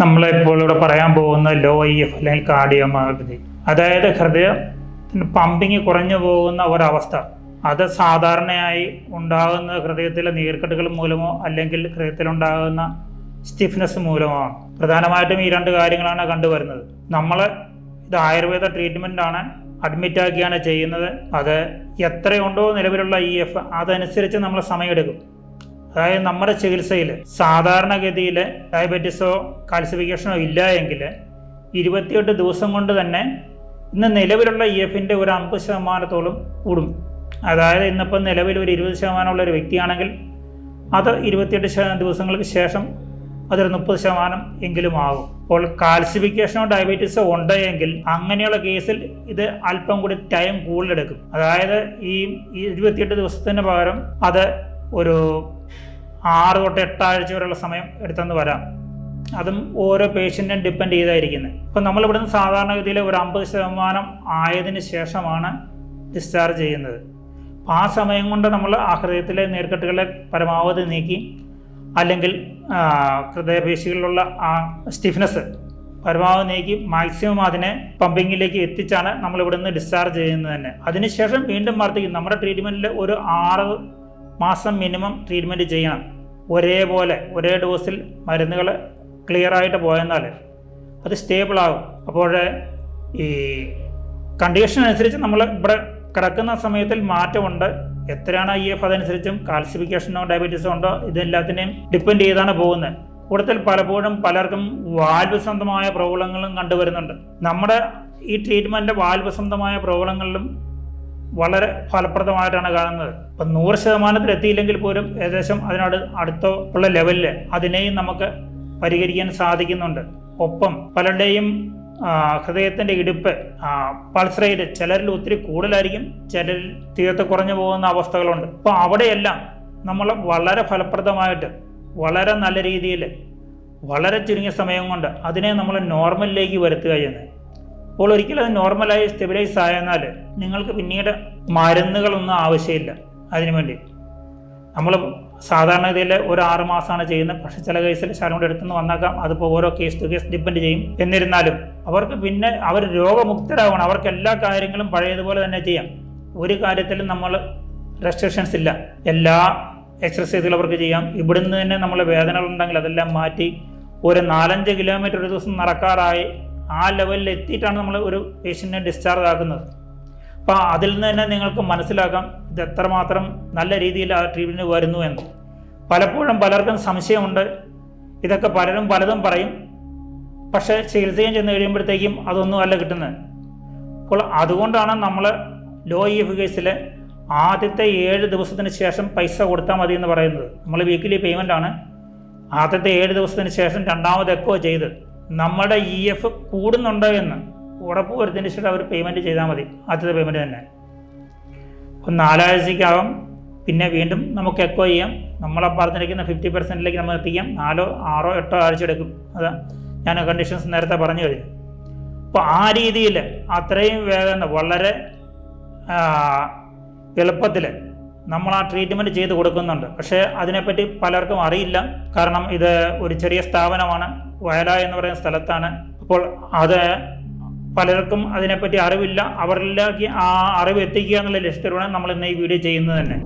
നമ്മളിപ്പോൾ ഇവിടെ പറയാൻ പോകുന്ന ലോ IF അല്ലെങ്കിൽ കാർഡിയോമയോപ്പതി, അതായത് ഹൃദയത്തിന് പമ്പിങ് കുറഞ്ഞു പോകുന്ന ഒരവസ്ഥ. അത് സാധാരണയായി ഉണ്ടാകുന്ന ഹൃദയത്തിലെ നീർക്കെട്ടുകൾ മൂലമോ അല്ലെങ്കിൽ ഹൃദയത്തിലുണ്ടാകുന്ന സ്റ്റിഫ്നെസ് മൂലമോ ആണ്. പ്രധാനമായിട്ടും ഈ രണ്ട് കാര്യങ്ങളാണ് കണ്ടുവരുന്നത്. നമ്മൾ ഇത് ആയുർവേദ ട്രീറ്റ്മെൻറ്റാണ്, അഡ്മിറ്റ് ആക്കിയാണ് ചെയ്യുന്നത്. അത് എത്രയുണ്ടോ നിലവിലുള്ള EF അതനുസരിച്ച് നമ്മൾ സമയമെടുക്കും. അതായത് നമ്മുടെ ചികിത്സയിൽ സാധാരണഗതിയിൽ ഡയബറ്റീസോ കാൽസിഫിക്കേഷനോ ഇല്ല എങ്കിൽ 28 ദിവസം കൊണ്ട് തന്നെ ഇന്ന് നിലവിലുള്ള EFൻ്റെ ഒരു 50% കൂടും. അതായത് ഇന്നിപ്പം നിലവിൽ ഒരു 20% ഉള്ള ഒരു വ്യക്തിയാണെങ്കിൽ അത് 28 ദിവസങ്ങൾക്ക് ശേഷം അതൊരു 30% എങ്കിലും ആകും. അപ്പോൾ കാൽസിഫിക്കേഷനോ ഡയബറ്റീസോ ഉണ്ടെങ്കിൽ അങ്ങനെയുള്ള കേസിൽ ഇത് അല്പം കൂടി ടൈം കൂടുതലെടുക്കും. അതായത് ഈ 28 ദിവസത്തിന് പകരം അത് ഒരു 6 തൊട്ട് 8 ആഴ്ച വരെയുള്ള സമയം എടുത്തെന്ന് വരാം. അതും ഓരോ പേഷ്യൻറ്റിനും ഡിപ്പെൻഡ് ചെയ്തായിരിക്കുന്നത്. ഇപ്പം നമ്മളിവിടുന്ന് സാധാരണഗതിയിൽ ഒരു 50% ആയതിനു ശേഷമാണ് ഡിസ്ചാർജ് ചെയ്യുന്നത്. അപ്പം ആ സമയം കൊണ്ട് നമ്മൾ ആ ഹൃദയത്തിലെ നീർക്കെട്ടുകളെ പരമാവധി നീക്കി, അല്ലെങ്കിൽ ഹൃദയപേശികളിലുള്ള ആ സ്റ്റിഫ്നെസ് പരമാവധി നീക്കി മാക്സിമം അതിനെ പമ്പിങ്ങിലേക്ക് എത്തിച്ചാണ് നമ്മളിവിടുന്ന് ഡിസ്ചാർജ് ചെയ്യുന്നത് തന്നെ. അതിനുശേഷം വീണ്ടും വർദ്ധിക്കും. നമ്മുടെ ട്രീറ്റ്മെൻറ്റിൽ ഒരു 6 മാസം മിനിമം ട്രീറ്റ്മെൻറ്റ് ചെയ്യണം. ഒരേ ഡോസിൽ മരുന്നുകൾ ക്ലിയറായിട്ട് പോയെന്നാൽ അത് സ്റ്റേബിളാകും. അപ്പോൾ ഈ കണ്ടീഷൻ അനുസരിച്ച് നമ്മൾ ഇവിടെ കിടക്കുന്ന സമയത്തിൽ മാറ്റമുണ്ട്. എത്രയാണ് EF അതനുസരിച്ചും കാൽസിഫിക്കേഷനോ ഡയബറ്റീസോ ഉണ്ടോ ഇതെല്ലാത്തിനെയും ഡിപ്പെൻഡ് ചെയ്താണ് പോകുന്നത്. കൂടുതൽ പലപ്പോഴും പലർക്കും വാൽവ് സംബന്ധമായ പ്രോബ്ലങ്ങളും കണ്ടുവരുന്നുണ്ട്. നമ്മുടെ ഈ ട്രീറ്റ്മെൻറ്റ് വാൽവ് സംബന്ധമായ പ്രോബ്ലങ്ങളിലും വളരെ ഫലപ്രദമായിട്ടാണ് കാണുന്നത്. ഇപ്പം 100% എത്തിയില്ലെങ്കിൽ പോലും ഏകദേശം അതിനോട് അടുത്തോ ഉള്ള ലെവലിൽ അതിനെയും നമുക്ക് പരിഹരിക്കാൻ സാധിക്കുന്നുണ്ട്. ഒപ്പം പലരുടെയും ഹൃദയത്തിൻ്റെ ഇടിപ്പ്, പൾസ് റേറ്റ് ചിലരിൽ ഒത്തിരി കൂടുതലായിരിക്കും, ചിലരിൽ തീർത്ത് കുറഞ്ഞു പോകുന്ന അവസ്ഥകളുണ്ട്. അപ്പോൾ അവിടെയെല്ലാം നമ്മൾ വളരെ ഫലപ്രദമായിട്ട് വളരെ നല്ല രീതിയിൽ വളരെ ചുരുങ്ങിയ സമയം കൊണ്ട് അതിനെ നമ്മൾ നോർമലിലേക്ക് വരുത്തുക ചെയ്യുന്നത്. അപ്പോൾ ഒരിക്കലും അത് നോർമലായി സ്റ്റെബിലൈസ് ആയെന്നാൽ നിങ്ങൾക്ക് പിന്നീട് മരുന്നുകളൊന്നും ആവശ്യമില്ല. അതിനുവേണ്ടി നമ്മൾ സാധാരണഗതിയിൽ ഒരു 6 മാസമാണ് ചെയ്യുന്നത്. പക്ഷേ ചില കേസിൽ ശരം കൂടെ എടുത്തുനിന്ന് വന്നേക്കാം. അതിപ്പോൾ ഓരോ കേസ് ടു കേസ് ഡിപ്പെൻഡ് ചെയ്യും. എന്നിരുന്നാലും അവർക്ക് പിന്നെ അവർ രോഗമുക്തരാകണം. അവർക്ക് എല്ലാ കാര്യങ്ങളും പഴയതുപോലെ തന്നെ ചെയ്യാം. ഒരു കാര്യത്തിലും നമ്മൾ റെസ്ട്രിക്ഷൻസ് ഇല്ല. എല്ലാ എക്സർസൈസുകളും അവർക്ക് ചെയ്യാം. ഇവിടുന്ന് തന്നെ നമ്മൾ വേദനകളുണ്ടെങ്കിൽ അതെല്ലാം മാറ്റി ഒരു 4-5 കിലോമീറ്റർ ഒരു ദിവസം നടക്കാറായി ആ ലെവലിൽ എത്തിയിട്ടാണ് നമ്മൾ ഒരു പേഷ്യൻറ്റിനെ ഡിസ്ചാർജ് ആക്കുന്നത്. അപ്പോൾ അതിൽ നിന്ന് തന്നെ നിങ്ങൾക്ക് മനസ്സിലാക്കാം ഇത് എത്രമാത്രം നല്ല രീതിയിൽ ആ ട്രീറ്റ്മെൻറ്റ് വരുന്നു എന്ന്. പലപ്പോഴും പലർക്കും സംശയമുണ്ട്. ഇതൊക്കെ പലതും പറയും, പക്ഷേ ചികിത്സയും ചെന്ന് കഴിയുമ്പോഴത്തേക്കും അതൊന്നും അല്ല കിട്ടുന്നത്. അപ്പോൾ അതുകൊണ്ടാണ് നമ്മൾ ലോ EF കേസിൽ ആദ്യത്തെ 7 ദിവസത്തിന് ശേഷം പൈസ കൊടുത്താൽ മതി എന്ന് പറയുന്നത്. നമ്മൾ വീക്കിലി പേയ്മെൻ്റ് ആണ്. ആദ്യത്തെ 7 ദിവസത്തിന് ശേഷം രണ്ടാമത് എക്കോ ചെയ്ത് നമ്മുടെ EF കൂടുന്നുണ്ടോ എന്ന് ഉറപ്പ് വരുത്തിയതിന് ശേഷം അവർ പേയ്മെൻറ്റ് ചെയ്താൽ മതി. ആദ്യത്തെ പേയ്മെൻറ്റ് തന്നെ. അപ്പോൾ 4 ആഴ്ചയ്ക്കാകും. പിന്നെ വീണ്ടും നമുക്ക് എക്കോ ചെയ്യാം. നമ്മളെ പറഞ്ഞിരിക്കുന്ന 50%ലേക്ക് നമ്മൾ എത്തിക്കാം. 4, 6, 8 ആഴ്ച എടുക്കും. അതാ ഞാൻ കണ്ടീഷൻസ് നേരത്തെ പറഞ്ഞു കഴിഞ്ഞു. അപ്പോൾ ആ രീതിയിൽ അത്രയും വേഗം വളരെ എളുപ്പത്തിൽ നമ്മൾ ആ ട്രീറ്റ്മെൻറ്റ് ചെയ്ത് കൊടുക്കുന്നുണ്ട്. പക്ഷേ അതിനെപ്പറ്റി പലർക്കും അറിയില്ല. കാരണം ഇത് ഒരു ചെറിയ സ്ഥാപനമാണ്, വയല എന്ന് പറയുന്ന സ്ഥലത്താണ്. അപ്പോൾ അത് പലർക്കും അതിനെപ്പറ്റി അറിവില്ല. അവരിലേക്ക് ആ അറിവ് എത്തിക്കുക എന്നുള്ള ലക്ഷ്യത്തിലൂടെ നമ്മൾ ഇന്ന് ഈ വീഡിയോ ചെയ്യുന്നത് തന്നെ.